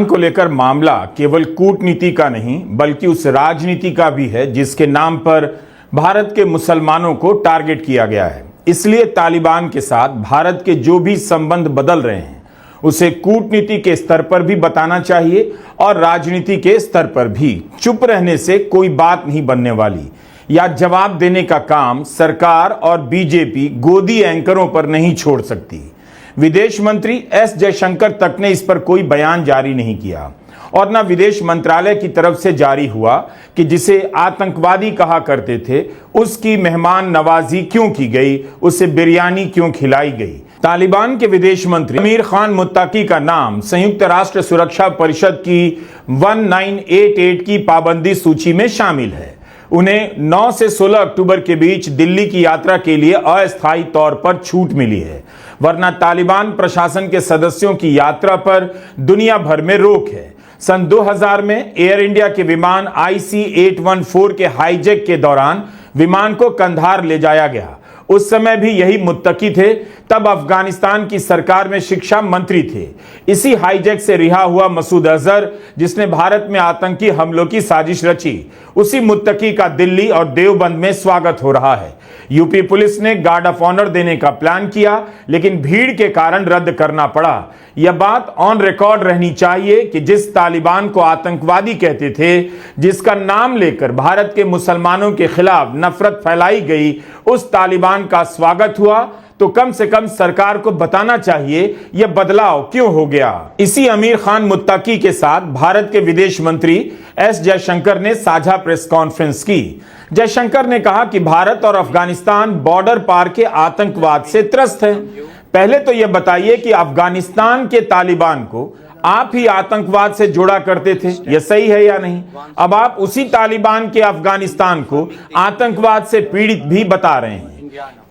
को लेकर मामला केवल कूटनीति का नहीं बल्कि उस राजनीति का भी है जिसके नाम पर भारत के मुसलमानों को टारगेट किया गया है। इसलिए तालिबान के साथ भारत के जो भी संबंध बदल रहे हैं उसे कूटनीति के स्तर पर भी बताना चाहिए और राजनीति के स्तर पर भी। चुप रहने से कोई बात नहीं बनने वाली या जवाब देने का काम सरकार और बीजेपी गोदी एंकरों पर नहीं छोड़ सकती। विदेश मंत्री एस जयशंकर तक ने इस पर कोई बयान जारी नहीं किया और न विदेश मंत्रालय की तरफ से जारी हुआ कि जिसे आतंकवादी कहा करते थे उसकी मेहमान नवाजी क्यों की गई, उसे बिरयानी क्यों खिलाई गई। तालिबान के विदेश मंत्री अमीर खान मुत्ताकी का नाम संयुक्त राष्ट्र सुरक्षा परिषद की 1988 की पाबंदी सूची में शामिल है। उन्हें 9 से 16 अक्टूबर के बीच दिल्ली की यात्रा के लिए अस्थायी तौर पर छूट मिली है, वरना तालिबान प्रशासन के सदस्यों की यात्रा पर दुनिया भर में रोक है। सन 2000 में एयर इंडिया के विमान IC-814 के हाईजैक के दौरान विमान को कंधार ले जाया गया। उस समय भी यही मुत्तकी थे, तब अफगानिस्तान की सरकार में शिक्षा मंत्री थे। इसी हाईजैक से रिहा हुआ मसूद अजहर, जिसने भारत में आतंकी हमलों की साजिश रची, उसी मुत्तकी का दिल्ली और देवबंद में स्वागत हो रहा है। यूपी पुलिस ने गार्ड ऑफ ऑनर देने का प्लान किया, लेकिन भीड़ के कारण रद्द करना पड़ा। यह बात ऑन रिकॉर्ड रहनी चाहिए कि जिस तालिबान को आतंकवादी कहते थे, जिसका नाम लेकर भारत के मुसलमानों के खिलाफ नफरत फैलाई गई, उस तालिबान का स्वागत हुआ, तो कम से कम सरकार को बताना चाहिए यह बदलाव क्यों हो गया। इसी अमीर खान मुत्ताकी के साथ भारत के विदेश मंत्री एस जयशंकर ने साझा प्रेस कॉन्फ्रेंस की। जयशंकर ने कहा कि भारत और अफगानिस्तान बॉर्डर पार के आतंकवाद से त्रस्त है। पहले तो यह बताइए कि अफगानिस्तान के तालिबान को आप ही आतंकवाद से जोड़ा करते थे, यह सही है या नहीं? अब आप उसी तालिबान के अफगानिस्तान को आतंकवाद से पीड़ित भी बता रहे हैं।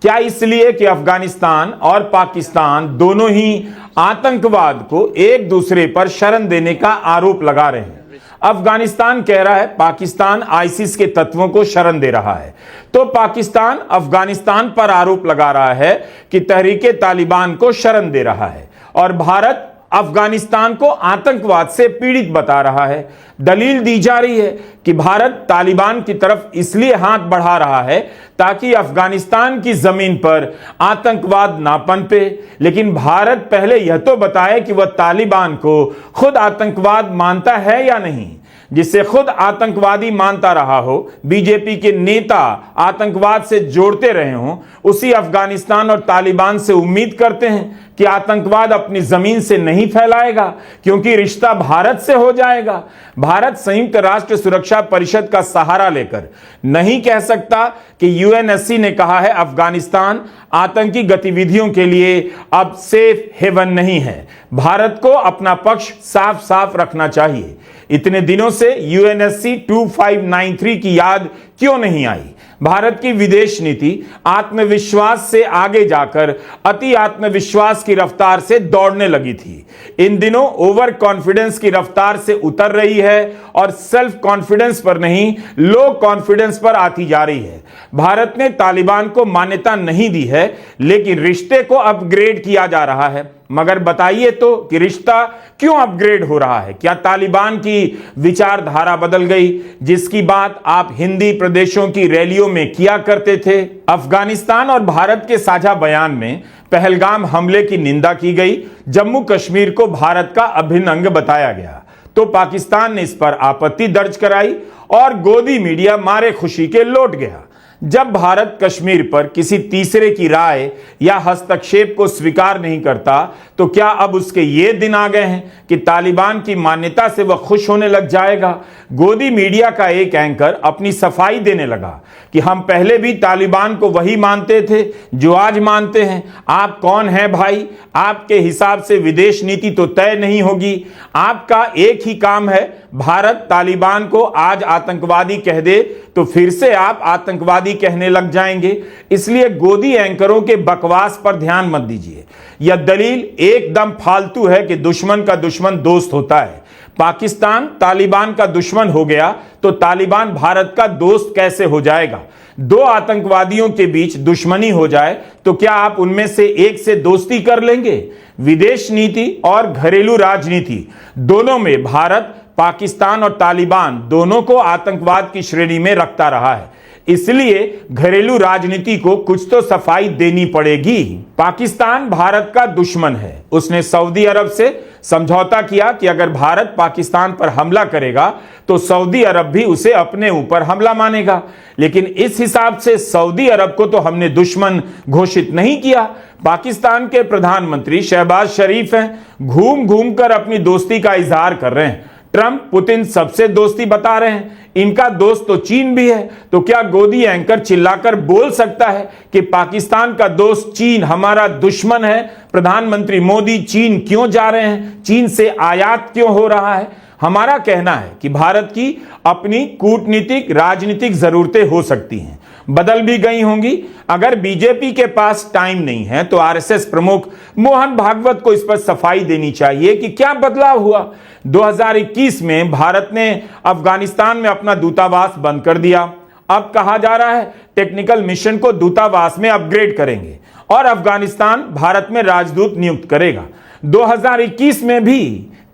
क्या इसलिए कि अफगानिस्तान और पाकिस्तान दोनों ही आतंकवाद को एक दूसरे पर शरण देने का आरोप लगा रहे हैं? अफगानिस्तान कह रहा है पाकिस्तान आईसिस के तत्वों को शरण दे रहा है, तो पाकिस्तान अफगानिस्तान पर आरोप लगा रहा है कि तहरीके तालिबान को शरण दे रहा है और भारत अफगानिस्तान को आतंकवाद से पीड़ित बता रहा है। दलील दी जा रही है कि भारत तालिबान की तरफ इसलिए हाथ बढ़ा रहा है ताकि अफगानिस्तान की जमीन पर आतंकवाद ना पनपे, लेकिन भारत पहले यह तो बताए कि वह तालिबान को खुद आतंकवाद मानता है या नहीं। जिसे खुद आतंकवादी मानता रहा हो, बीजेपी के नेता आतंकवाद से जोड़ते रहे हों, उसी अफगानिस्तान और तालिबान से उम्मीद करते हैं कि आतंकवाद अपनी जमीन से नहीं फैलाएगा क्योंकि रिश्ता भारत से हो जाएगा। भारत संयुक्त राष्ट्र सुरक्षा परिषद का सहारा लेकर नहीं कह सकता कि UNSC ने कहा है अफगानिस्तान आतंकी गतिविधियों के लिए अब सेफ हेवन नहीं है। भारत को अपना पक्ष साफ साफ रखना चाहिए। इतने दिनों से UNSC 2593 की याद क्यों नहीं आई? भारत की विदेश नीति आत्मविश्वास से आगे जाकर अति आत्मविश्वास की रफ्तार से दौड़ने लगी थी। इन दिनों ओवर कॉन्फिडेंस की रफ्तार से उतर रही है और सेल्फ कॉन्फिडेंस पर नहीं, लो कॉन्फिडेंस पर आती जा रही है। भारत ने तालिबान को मान्यता नहीं दी है, लेकिन रिश्ते को अपग्रेड किया जा रहा है। मगर बताइए तो कि रिश्ता क्यों अपग्रेड हो रहा है? क्या तालिबान की विचारधारा बदल गई, जिसकी बात आप हिंदी प्रदेशों की रैलियों में किया करते थे? अफगानिस्तान और भारत के साझा बयान में पहलगाम हमले की निंदा की गई, जम्मू कश्मीर को भारत का अभिन्न अंग बताया गया, तो पाकिस्तान ने इस पर आपत्ति दर्ज कराई और गोदी मीडिया मारे खुशी के लौट गया। जब भारत कश्मीर पर किसी तीसरे की राय या हस्तक्षेप को स्वीकार नहीं करता, तो क्या अब उसके ये दिन आ गए हैं कि तालिबान की मान्यता से वह खुश होने लग जाएगा? गोदी मीडिया का एक एंकर अपनी सफाई देने लगा कि हम पहले भी तालिबान को वही मानते थे जो आज मानते हैं। आप कौन हैं भाई? आपके हिसाब से विदेश नीति तो तय नहीं होगी। आपका एक ही काम है, भारत तालिबान को आज आतंकवादी कह दे तो फिर से आप आतंकवादी कहने लग जाएंगे। इसलिए गोदी एंकरों के बकवास पर ध्यान मत दीजिए। यह दलील एकदम फालतू है कि दुश्मन का दुश्मन दोस्त होता है। पाकिस्तान तालिबान का दुश्मन हो गया तो तालिबान भारत का दोस्त कैसे हो जाएगा? दो आतंकवादियों के बीच दुश्मनी हो जाए तो क्या आप उनमें से एक से दोस्ती कर लेंगे? विदेश नीति और घरेलू राजनीति दोनों में भारत पाकिस्तान और तालिबान दोनों को आतंकवाद की श्रेणी में रखता रहा है। इसलिए घरेलू राजनीति को कुछ तो सफाई देनी पड़ेगी। पाकिस्तान भारत का दुश्मन है। उसने सऊदी अरब से समझौता किया कि अगर भारत पाकिस्तान पर हमला करेगा तो सऊदी अरब भी उसे अपने ऊपर हमला मानेगा। लेकिन इस हिसाब से सऊदी अरब को तो हमने दुश्मन घोषित नहीं किया। पाकिस्तान के प्रधानमंत्री शहबाज शरीफ हैं, घूम घूम कर अपनी दोस्ती का इजहार कर रहे हैं। ट्रंप पुतिन सबसे दोस्ती बता रहे हैं। इनका दोस्त तो चीन भी है। तो क्या गोदी एंकर चिल्लाकर बोल सकता है कि पाकिस्तान का दोस्त चीन हमारा दुश्मन है? प्रधानमंत्री मोदी चीन क्यों जा रहे हैं? चीन से आयात क्यों हो रहा है? हमारा कहना है कि भारत की अपनी कूटनीतिक राजनीतिक जरूरतें हो सकती हैं, बदल भी गई होंगी। अगर बीजेपी के पास टाइम नहीं है तो आरएसएस प्रमुख मोहन भागवत को इस पर सफाई देनी चाहिए कि क्या बदलाव हुआ। 2021 में भारत ने अफगानिस्तान में अपना दूतावास बंद कर दिया। अब कहा जा रहा है टेक्निकल मिशन को दूतावास में अपग्रेड करेंगे और अफगानिस्तान भारत में राजदूत नियुक्त करेगा। 2021 में भी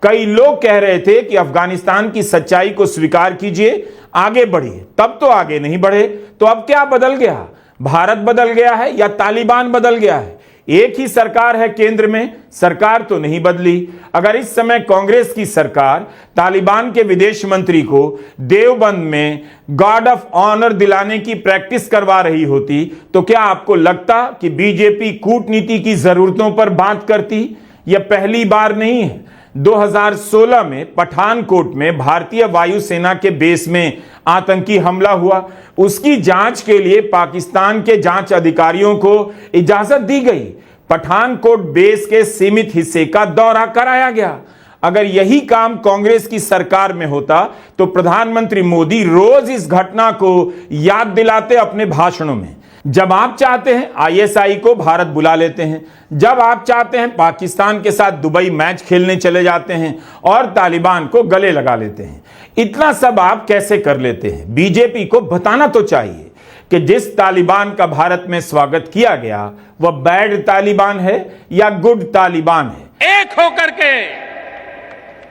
कई लोग कह रहे थे कि अफगानिस्तान की सच्चाई को स्वीकार कीजिए, आगे बढ़िए, तब तो आगे नहीं बढ़े। तो अब क्या बदल गया? भारत बदल गया है या तालिबान बदल गया है? एक ही सरकार है केंद्र में, सरकार तो नहीं बदली। अगर इस समय कांग्रेस की सरकार तालिबान के विदेश मंत्री को देवबंद में गार्ड ऑफ ऑनर दिलाने की प्रैक्टिस करवा रही होती तो क्या आपको लगता कि बीजेपी कूटनीति की जरूरतों पर बात करती? यह पहली बार नहीं है। 2016 में पठानकोट में भारतीय वायुसेना के बेस में आतंकी हमला हुआ। उसकी जांच के लिए पाकिस्तान के जांच अधिकारियों को इजाजत दी गई। पठानकोट बेस के सीमित हिस्से का दौरा कराया गया। अगर यही काम कांग्रेस की सरकार में होता तो प्रधानमंत्री मोदी रोज इस घटना को याद दिलाते अपने भाषणों में। जब आप चाहते हैं आईएसआई को भारत बुला लेते हैं, जब आप चाहते हैं पाकिस्तान के साथ दुबई मैच खेलने चले जाते हैं और तालिबान को गले लगा लेते हैं। इतना सब आप कैसे कर लेते हैं? बीजेपी को बताना तो चाहिए कि जिस तालिबान का भारत में स्वागत किया गया वह बैड तालिबान है या गुड तालिबान है। एक होकर के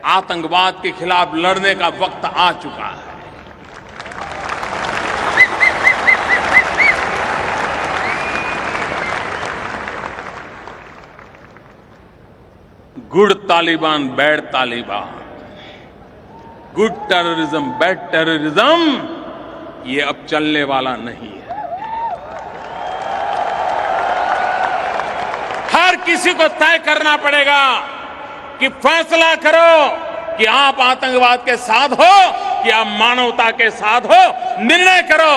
आतंकवाद के खिलाफ लड़ने का वक्त आ चुका है। Good Taliban, bad Taliban, good terrorism, bad terrorism, ये अब चलने वाला नहीं है। हर किसी को तय करना पड़ेगा कि फैसला करो कि आप आतंकवाद के साथ हो कि आप मानवता के साथ हो। निर्णय करो।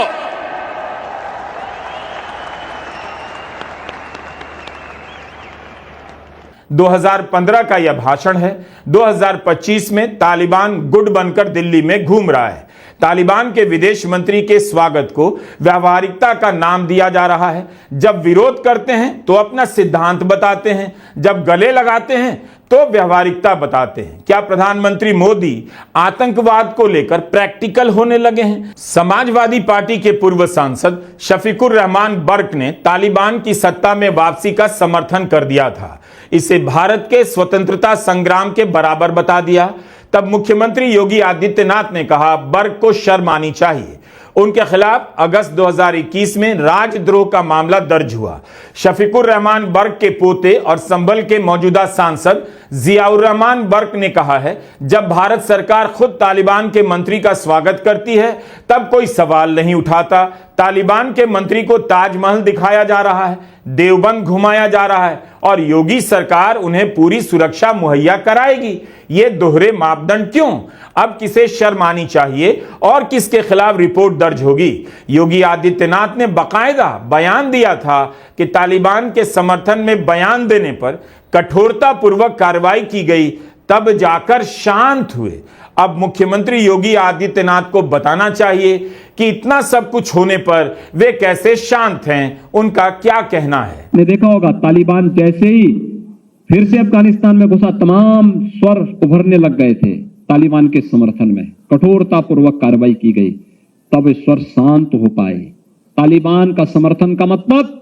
2015 का यह भाषण है। 2025 में तालिबान गुड बनकर दिल्ली में घूम रहा है। तालिबान के विदेश मंत्री के स्वागत को व्यावहारिकता का नाम दिया जा रहा है। जब विरोध करते हैं तो अपना सिद्धांत बताते हैं, जब गले लगाते हैं तो व्यावहारिकता बताते हैं। क्या प्रधानमंत्री मोदी आतंकवाद को लेकर प्रैक्टिकल होने लगे हैं? समाजवादी पार्टी के पूर्व सांसद शफीकुर रहमान बर्क ने तालिबान की सत्ता में वापसी का समर्थन कर दिया था। इसे भारत के स्वतंत्रता संग्राम के बराबर बता दिया। तब मुख्यमंत्री योगी आदित्यनाथ ने कहा बर्क को शर्म आनी चाहिए। उनके खिलाफ अगस्त 2021 में राजद्रोह का मामला दर्ज हुआ। शफीकुर रहमान बर्क के पोते और संभल के मौजूदा सांसद जियाउर रहमान बर्क ने कहा है जब भारत सरकार खुद तालिबान के मंत्री का स्वागत करती है तब कोई सवाल नहीं उठाता। तालिबान के मंत्री को ताजमहल दिखाया जा रहा है, देवबंद घुमाया जा रहा है और योगी सरकार उन्हें पूरी सुरक्षा मुहैया कराएगी। ये दोहरे मापदंड क्यों? अब किसे शर्म आनी चाहिए और किसके खिलाफ रिपोर्ट दर्ज होगी? योगी आदित्यनाथ ने बाकायदा बयान दिया था कि तालिबान के समर्थन में बयान देने पर कठोरता पूर्वक कार्रवाई की गई, तब जाकर शांत हुए। अब मुख्यमंत्री योगी आदित्यनाथ को बताना चाहिए कि इतना सब कुछ होने पर वे कैसे शांत हैं, उनका क्या कहना है। ने देखा होगा तालिबान जैसे ही फिर से अफगानिस्तान में घुसा तमाम स्वर उभरने लग गए थे। तालिबान के समर्थन में कठोरतापूर्वक कार्रवाई की गई, तब ईश्वर शांत हो पाए। तालिबान का समर्थन का मतलब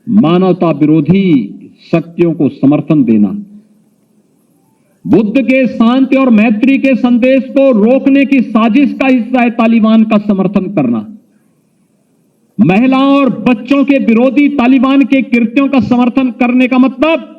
मानवता विरोधी शक्तियों को समर्थन देना, बुद्ध के शांति और मैत्री के संदेश को रोकने की साजिश का हिस्सा है तालिबान का समर्थन करना। महिलाओं और बच्चों के विरोधी तालिबान के कृत्यों का समर्थन करने का मतलब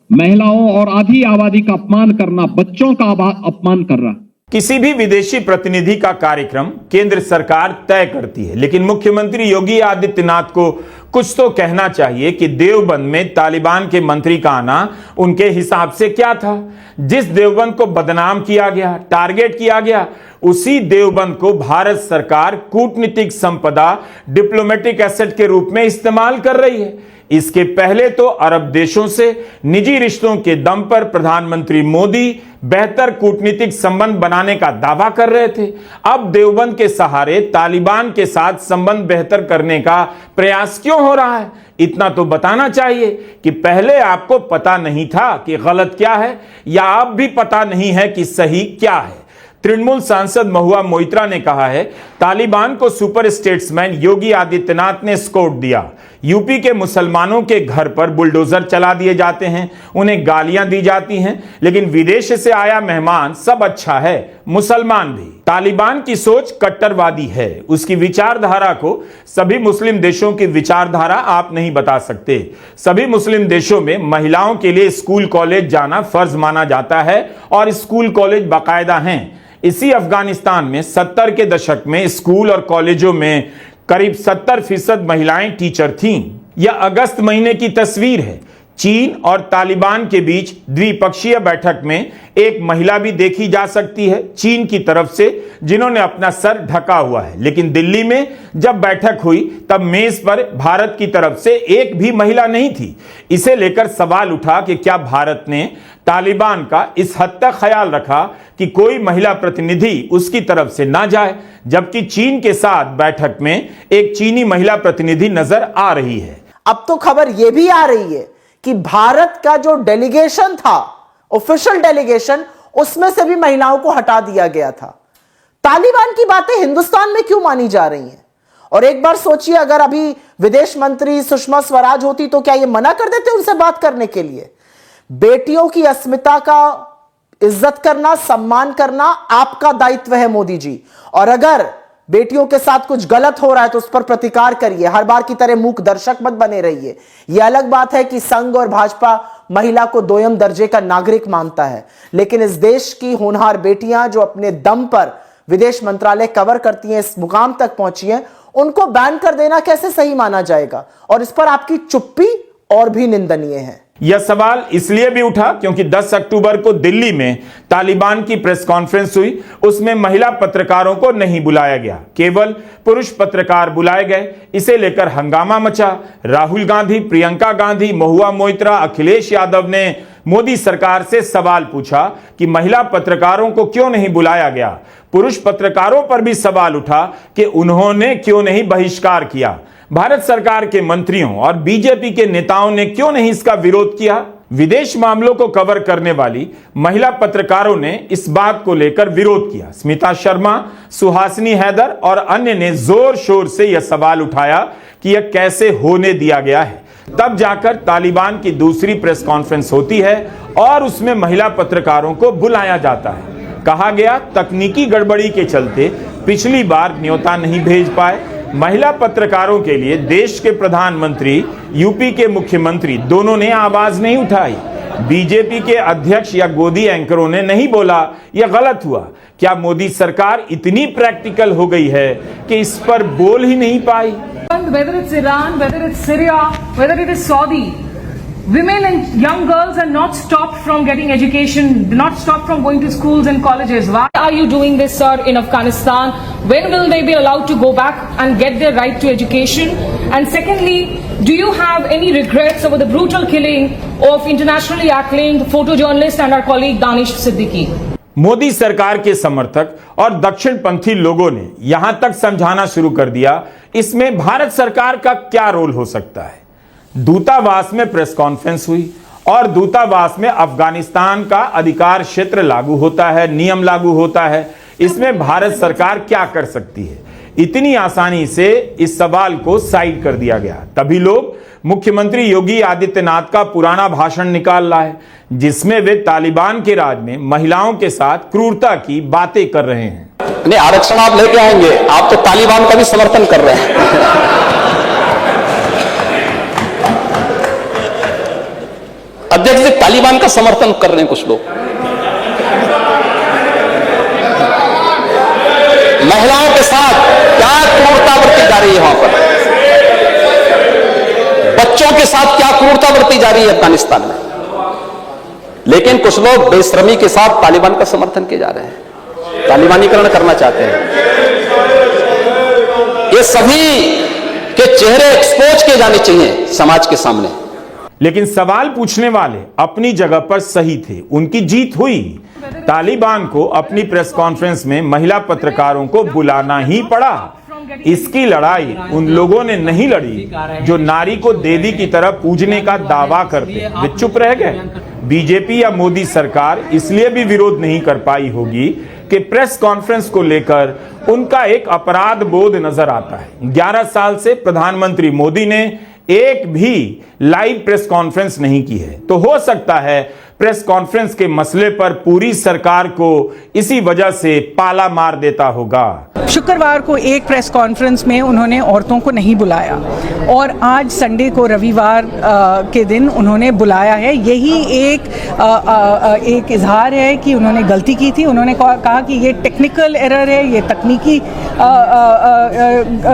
महिलाओं और आधी आबादी का अपमान करना, बच्चों का अपमान करना। किसी भी विदेशी प्रतिनिधि का कार्यक्रम केंद्र सरकार तय करती है, लेकिन मुख्यमंत्री योगी आदित्यनाथ को कुछ तो कहना चाहिए कि देवबंद में तालिबान के मंत्री का आना उनके हिसाब से क्या था। जिस देवबंद को बदनाम किया गया, टारगेट किया गया, उसी देवबंद को भारत सरकार कूटनीतिक संपदा, डिप्लोमेटिक एसेट के रूप में इस्तेमाल कर रही है। इसके पहले तो अरब देशों से निजी रिश्तों के दम पर प्रधानमंत्री मोदी बेहतर कूटनीतिक संबंध बनाने का दावा कर रहे थे। अब देवबंद के सहारे तालिबान के साथ संबंध बेहतर करने का प्रयास क्यों हो रहा है? इतना तो बताना चाहिए कि पहले आपको पता नहीं था कि गलत क्या है, या अब भी पता नहीं है कि सही क्या है। तृणमूल सांसद महुआ मोइत्रा ने कहा है, तालिबान को सुपर स्टेट्समैन योगी आदित्यनाथ ने स्कोर दिया। यूपी के मुसलमानों के घर पर बुलडोजर चला दिए जाते हैं, उन्हें गालियां दी जाती हैं, लेकिन विदेश से आया मेहमान सब अच्छा है, मुसलमान भी। तालिबान की सोच कट्टरवादी है, उसकी विचारधारा को सभी मुस्लिम देशों की विचारधारा आप नहीं बता सकते। सभी मुस्लिम देशों में महिलाओं के लिए स्कूल कॉलेज जाना फर्ज माना जाता है और स्कूल कॉलेज बाकायदा हैं। इसी अफगानिस्तान में 70 के दशक में स्कूल और कॉलेजों में करीब 70% महिलाएं टीचर थीं। यह अगस्त महीने की तस्वीर है। चीन और तालिबान के बीच द्विपक्षीय बैठक में एक महिला भी देखी जा सकती है चीन की तरफ से, जिन्होंने अपना सर ढका हुआ है। लेकिन दिल्ली में जब बैठक हुई तब मेज पर भारत की तरफ से एक भी महिला नहीं थी। इसे लेकर सवाल उठा कि क्या भारत ने तालिबान का इस हद तक ख्याल रखा कि कोई महिला प्रतिनिधि उसकी तरफ से ना जाए, जबकि चीन के साथ बैठक में एक चीनी महिला प्रतिनिधि नजर आ रही है। अब तो खबर यह भी आ रही है कि भारत का जो डेलीगेशन था, ऑफिशियल डेलीगेशन, उसमें से भी महिलाओं को हटा दिया गया था। तालिबान की बातें हिंदुस्तान में क्यों मानी जा रही हैं? और एक बार सोचिए, अगर अभी विदेश मंत्री सुषमा स्वराज होती तो क्या ये मना कर देते उनसे बात करने के लिए? बेटियों की अस्मिता का इज्जत करना, सम्मान करना आपका दायित्व है मोदी जी। और अगर बेटियों के साथ कुछ गलत हो रहा है तो उस पर प्रतिकार करिए, हर बार की तरह मूक दर्शक मत बने रहिए। यह अलग बात है कि संघ और भाजपा महिला को दोयम दर्जे का नागरिक मानता है, लेकिन इस देश की होनहार बेटियां जो अपने दम पर विदेश मंत्रालय कवर करती हैं, इस मुकाम तक पहुंची हैं, उनको बैन कर देना कैसे सही माना जाएगा? और इस पर आपकी चुप्पी और भी निंदनीय है। यह सवाल इसलिए भी उठा क्योंकि 10 अक्टूबर को दिल्ली में तालिबान की प्रेस कॉन्फ्रेंस हुई। उसमें महिला पत्रकारों को नहीं बुलाया गया, केवल पुरुष पत्रकार बुलाए गए। इसे लेकर हंगामा मचा। राहुल गांधी, प्रियंका गांधी, महुआ मोइत्रा, अखिलेश यादव ने मोदी सरकार से सवाल पूछा कि महिला पत्रकारों को क्यों नहीं बुलाया गया। पुरुष पत्रकारों पर भी सवाल उठा कि उन्होंने क्यों नहीं बहिष्कार किया। भारत सरकार के मंत्रियों और बीजेपी के नेताओं ने क्यों नहीं इसका विरोध किया? विदेश मामलों को कवर करने वाली महिला पत्रकारों ने इस बात को लेकर विरोध किया। स्मिता शर्मा, सुहासिनी हैदर और अन्य ने जोर शोर से यह सवाल उठाया कि यह कैसे होने दिया गया है। तब जाकर तालिबान की दूसरी प्रेस कॉन्फ्रेंस होती है और उसमें महिला पत्रकारों को बुलाया जाता है। कहा गया तकनीकी गड़बड़ी के चलते पिछली बार न्योता नहीं भेज पाए। महिला पत्रकारों के लिए देश के प्रधानमंत्री, यूपी के मुख्यमंत्री दोनों ने आवाज नहीं उठाई। बीजेपी के अध्यक्ष या गोदी एंकरों ने नहीं बोला यह गलत हुआ। क्या मोदी सरकार इतनी प्रैक्टिकल हो गई है कि इस पर बोल ही नहीं पाई? Whether it's Iran, whether it's Syria, whether it is Saudi, women and young girls are not stopped from getting education, not stopped from going to schools and colleges. Why are you doing this, sir, in Afghanistan? When will they be allowed to go back and get their right to education? And secondly, do you have any regrets over the brutal killing of internationally acclaimed photojournalist and our colleague Danish Siddiqui? Modi सरकार के समर्थक और दक्षिणपंथी लोगों ने यहां तक समझाना शुरू कर दिया, इसमें भारत सरकार का क्या रोल हो सकता है। दूतावास में प्रेस कॉन्फ्रेंस हुई और दूतावास में अफगानिस्तान का अधिकार क्षेत्र लागू होता है, नियम लागू होता है। इसमें भारत सरकार क्या कर सकती है? इतनी आसानी से इस सवाल को साइड कर दिया गया। तभी लोग मुख्यमंत्री योगी आदित्यनाथ का पुराना भाषण निकाल लाए, जिसमें वे तालिबान के राज में महिलाओं के साथ क्रूरता की बातें कर रहे हैं। नहीं, आरक्षण आप लेके आएंगे, आप तो तालिबान का भी समर्थन कर रहे हैं। अध्यक्ष जी, तालिबान का समर्थन कर रहे हैं कुछ लोग। महिलाओं के साथ क्या क्रूरता बरती जा रही है वहां पर, बच्चों के साथ क्या क्रूरता बरती जा रही है अफगानिस्तान में। लेकिन कुछ लोग बेशर्मी के साथ तालिबान का समर्थन किए जा रहे हैं, तालिबानीकरण करना चाहते हैं। ये सभी के चेहरे एक्सपोज किए जाने चाहिए समाज के सामने। लेकिन सवाल पूछने वाले अपनी जगह पर सही थे, उनकी जीत हुई। तालिबान को अपनी प्रेस कॉन्फ्रेंस में महिला पत्रकारों को बुलाना ही पड़ा। इसकी लड़ाई उन लोगों ने नहीं लड़ी जो नारी को देवी की तरह पूजने का दावा करते, वे चुप रह गए। बीजेपी या मोदी सरकार इसलिए भी विरोध नहीं कर पाई होगी कि प्रेस कॉन्फ्रेंस को लेकर उनका एक अपराध बोध नजर आता है। 11 साल से प्रधानमंत्री मोदी ने एक भी लाइव प्रेस कॉन्फ्रेंस नहीं की है, तो हो सकता है प्रेस कॉन्फ्रेंस के मसले पर पूरी सरकार को इसी वजह से पाला मार देता होगा। शुक्रवार को एक प्रेस कॉन्फ्रेंस में उन्होंने औरतों को नहीं बुलाया और आज संडे को रविवार के दिन उन्होंने बुलाया है। यही एक इजहार है कि उन्होंने गलती की थी। उन्होंने कहा कि ये टेक्निकल एरर है, ये तकनीकी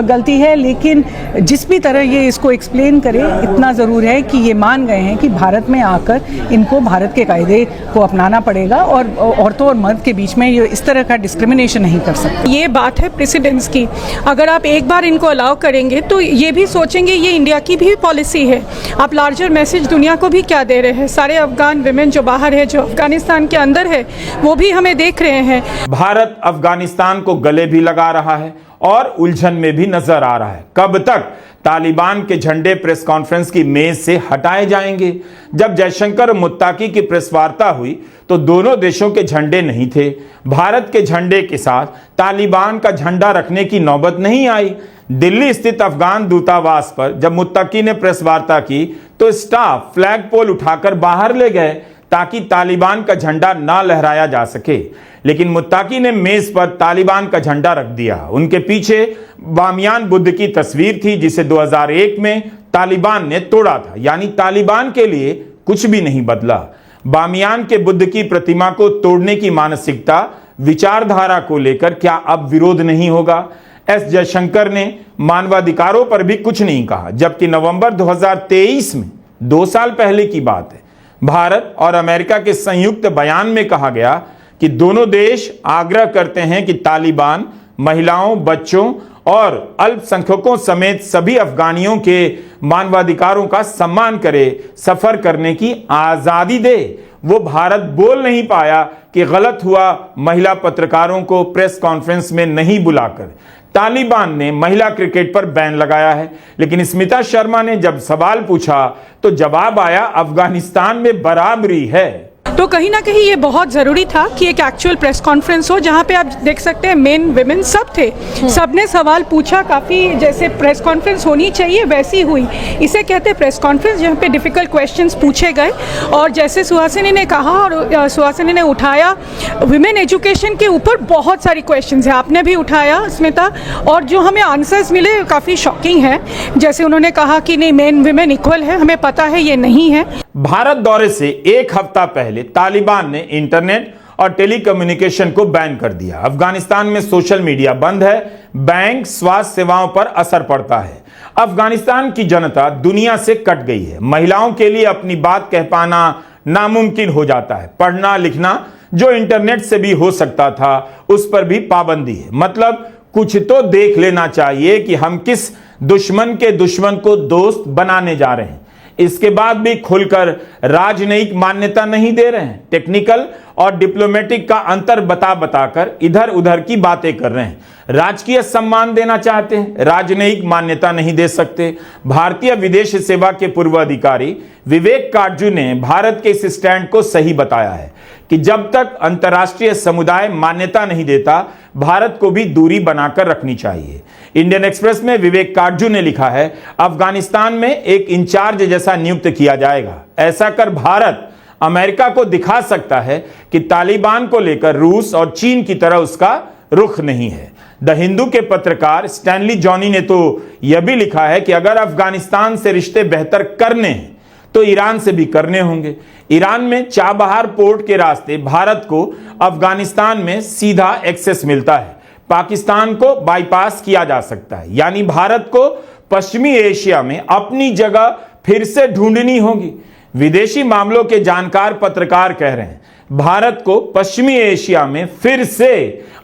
गलती है, लेकिन जिस भी तरह ये इसको एक्सप्लेन करे, इतना ज़रूर है कि ये मान गए हैं कि भारत में आकर इनको भारत के कायदे को अपनाना पड़ेगा और औरतों और मर्द के बीच में ये इस तरह का डिस्क्रिमिनेशन नहीं कर सकते। ये बात है प्रेसिडेंट्स की। अगर आप एक बार इनको अलाउ करेंगे तो ये भी सोचेंगे ये इंडिया की भी पॉलिसी है। आप लार्जर मैसेज दुनिया को भी क्या दे रहे हैं? सारे अफगान विमेन जो बाहर है, जो अफगानिस्तान के अंदर है, वो भी हमें देख रहे हैं। भारत अफगानिस्तान को गले भी लगा रहा है और उलझन में भी नजर आ रहा है। कब तक तालिबान के झंडे प्रेस कॉन्फ्रेंस की मेज से हटाए जाएंगे? जब जयशंकर मुत्ताकी की प्रेस वार्ता हुई तो दोनों देशों के झंडे नहीं थे। भारत के झंडे के साथ तालिबान का झंडा रखने की नौबत नहीं आई। दिल्ली स्थित अफगान दूतावास पर जब मुत्ताकी ने प्रेस वार्ता की तो स्टाफ फ्लैग पोल उठाकर बाहर ले गए ताकि तालिबान का झंडा ना लहराया जा सके। लेकिन मुत्ताकी ने मेज पर तालिबान का झंडा रख दिया। उनके पीछे बामियान बुद्ध की तस्वीर थी जिसे 2001 में तालिबान ने तोड़ा था। यानी तालिबान के लिए कुछ भी नहीं बदला। बामियान के बुद्ध की प्रतिमा को तोड़ने की मानसिकता, विचारधारा को लेकर क्या अब विरोध नहीं होगा? एस जयशंकर ने मानवाधिकारों पर भी कुछ नहीं कहा, जबकि नवंबर 2023 में 2 साल पहले की बात है, भारत और अमेरिका के संयुक्त बयान में कहा गया कि दोनों देश आग्रह करते हैं कि तालिबान महिलाओं, बच्चों और अल्पसंख्यकों समेत सभी अफगानियों के मानवाधिकारों का सम्मान करे, सफर करने की आजादी दे। वो भारत बोल नहीं पाया कि गलत हुआ महिला पत्रकारों को प्रेस कॉन्फ्रेंस में नहीं बुलाकर। तालिबान ने महिला क्रिकेट पर बैन लगाया है, लेकिन स्मिता शर्मा ने जब सवाल पूछा तो जवाब आया अफगानिस्तान में बराबरी है। तो कहीं ना कहीं ये बहुत ज़रूरी था कि एक एक्चुअल प्रेस कॉन्फ्रेंस हो जहाँ पे आप देख सकते हैं मेन विमेन सब थे, सबने सवाल पूछा। काफ़ी जैसे प्रेस कॉन्फ्रेंस होनी चाहिए वैसी हुई। इसे कहते हैं प्रेस कॉन्फ्रेंस जहाँ पे डिफ़िकल्ट क्वेश्चंस पूछे गए। और जैसे सुहासिनी ने कहा और सुहासिनी ने उठाया, विमेन एजुकेशन के ऊपर बहुत सारी क्वेश्चंस है, आपने भी उठाया स्मिता, और जो हमें आंसर्स मिले काफ़ी शॉकिंग है। जैसे उन्होंने कहा कि नहीं, मेन विमेन इक्वल है, हमें पता है ये नहीं है। भारत दौरे से एक हफ्ता पहले तालिबान ने इंटरनेट और टेलीकम्युनिकेशन को बैन कर दिया। अफगानिस्तान में सोशल मीडिया बंद है, बैंक, स्वास्थ्य सेवाओं पर असर पड़ता है। अफगानिस्तान की जनता दुनिया से कट गई है। महिलाओं के लिए अपनी बात कह पाना नामुमकिन हो जाता है। पढ़ना लिखना जो इंटरनेट से भी हो सकता था, उस पर भी पाबंदी है। मतलब कुछ तो देख लेना चाहिए कि हम किस दुश्मन के दुश्मन को दोस्त बनाने जा रहे हैं। इसके बाद भी खुलकर राजनयिक मान्यता नहीं दे रहे हैं। टेक्निकल और डिप्लोमेटिक का अंतर बता बताकर इधर उधर की बातें कर रहे हैं। राजकीय सम्मान देना चाहते हैं, राजनयिक मान्यता नहीं दे सकते। भारतीय विदेश सेवा के पूर्व अधिकारी विवेक काटजू ने भारत के इस स्टैंड को सही बताया है कि जब तक अंतर्राष्ट्रीय समुदाय मान्यता नहीं देता, भारत को भी दूरी बनाकर रखनी चाहिए। इंडियन एक्सप्रेस में विवेक काटजू ने लिखा है, अफगानिस्तान में एक इंचार्ज जैसा नियुक्त किया जाएगा। ऐसा कर भारत अमेरिका को दिखा सकता है कि तालिबान को लेकर रूस और चीन की तरह उसका रुख नहीं है। द हिंदू के पत्रकार स्टैनली जॉनी ने तो यह भी लिखा है कि अगर अफगानिस्तान से रिश्ते बेहतर करने हैं तो ईरान से भी करने होंगे। ईरान में चाबहार पोर्ट के रास्ते भारत को अफगानिस्तान में सीधा एक्सेस मिलता है। पाकिस्तान को बाईपास किया जा सकता है, यानी भारत को पश्चिमी एशिया में अपनी जगह फिर से ढूंढनी होगी। विदेशी मामलों के जानकार पत्रकार कह रहे हैं, भारत को पश्चिमी एशिया में फिर से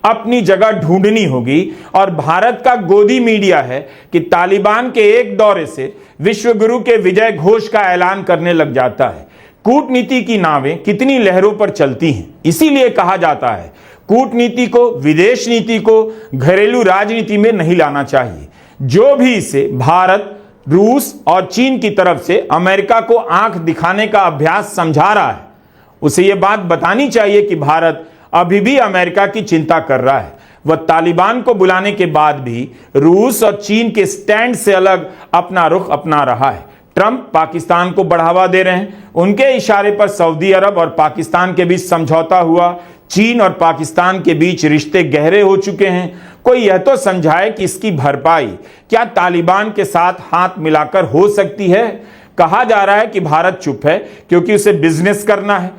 अपनी जगह ढूंढनी होगी। और भारत का गोदी मीडिया है कि तालिबान के एक दौरे से विश्वगुरु के विजय घोष का ऐलान करने लग जाता है। कूटनीति की नावें कितनी लहरों पर चलती हैं, इसीलिए कहा जाता है कूटनीति को, विदेश नीति को घरेलू राजनीति में नहीं लाना चाहिए। जो भी इसे भारत, रूस और चीन की तरफ से अमेरिका को आंख दिखाने का अभ्यास समझा रहा है, उसे यह बात बतानी चाहिए कि भारत अभी भी अमेरिका की चिंता कर रहा है। वह तालिबान को बुलाने के बाद भी रूस और चीन के स्टैंड से अलग अपना रुख अपना रहा है। ट्रंप पाकिस्तान को बढ़ावा दे रहे हैं, उनके इशारे पर सऊदी अरब और पाकिस्तान के बीच समझौता हुआ। चीन और पाकिस्तान के बीच रिश्ते गहरे हो चुके हैं। कोई यह तो समझाए कि इसकी भरपाई क्या तालिबान के साथ हाथ मिलाकर हो सकती है। कहा जा रहा है कि भारत चुप है क्योंकि उसे बिजनेस करना है।